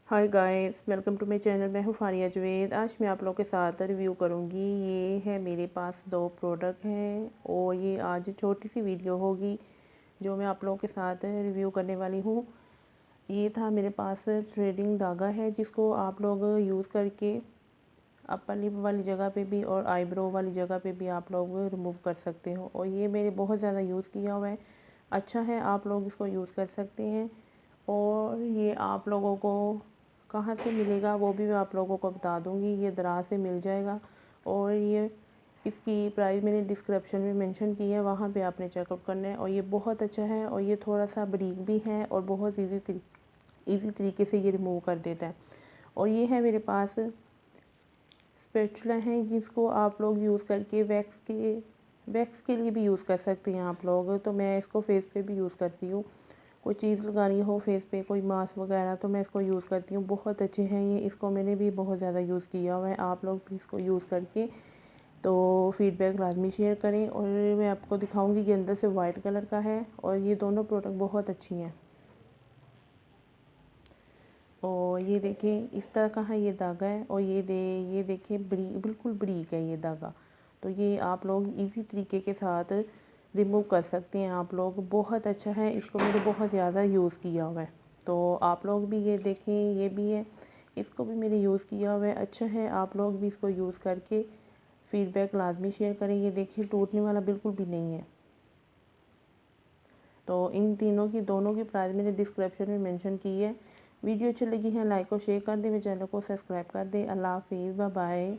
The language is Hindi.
Hi guys, welcome to my channel. मैं हूँ फारिया जवेद। आज मैं आप लोगों के साथ रिव्यू करूँगी। ये है मेरे पास 2 प्रोडक्ट हैं और ये आज छोटी सी वीडियो होगी जो मैं आप लोगों के साथ रिव्यू करने वाली हूँ। ये था मेरे पास थ्रेडिंग धागा है जिसको आप लोग यूज़ करके अपर लिप वाली जगह पे भी और आईब्रो वाली जगह पे भी आप लोग रिमूव कर सकते हो। और ये मैंने बहुत ज़्यादा यूज़ किया हुआ है, अच्छा है, आप लोग इसको यूज़ कर सकते हैं। और ये आप लोगों को कहाँ से मिलेगा वो भी मैं आप लोगों को बता दूंगी। ये दराज से मिल जाएगा और ये इसकी प्राइस मैंने डिस्क्रिप्शन में मेंशन की है, वहाँ पे आपने चेकआउट करना है। और ये बहुत अच्छा है और ये थोड़ा सा बारीक भी है और बहुत ईज़ी तरीके से ये रिमूव कर देता है। और ये है मेरे पास स्पैचुला है जिसको आप लोग यूज़ करके वैक्स के लिए भी यूज़ कर सकते हैं आप लोग। तो मैं इसको फेस पे भी यूज़ करती हूँ, कोई चीज़ लगानी हो फेस पे, कोई मास्क वगैरह, तो मैं इसको यूज़ करती हूँ। बहुत अच्छे हैं ये, इसको मैंने भी बहुत ज़्यादा यूज़ किया हुआ है। आप लोग भी इसको यूज़ करके तो फीडबैक लाजमी शेयर करें। और मैं आपको दिखाऊंगी कि अंदर से वाइट कलर का है और ये दोनों प्रोडक्ट बहुत अच्छी हैं। और ये देखें इस तरह का है ये धागा है और ये देखिए बिल्कुल बारीक है ये धागा। तो ये आप लोग इजी तरीके के साथ रिमूव कर सकते हैं आप लोग। बहुत अच्छा है, इसको मैंने बहुत ज़्यादा यूज़ किया हुआ है। तो आप लोग भी ये देखें, ये भी है, इसको भी मैंने यूज़ किया हुआ है, अच्छा है। आप लोग भी इसको यूज़ करके फीडबैक लाजमी शेयर करें। ये देखिए टूटने वाला बिल्कुल भी नहीं है। तो इन दोनों की प्राइस मैंने डिस्क्रिप्शन में मेंशन की है। वीडियो अच्छी लगी है लाइक और शेयर कर दें, मेरे चैनल को सब्सक्राइब कर दें। अल्लाह हाफिज़, बाय बाय।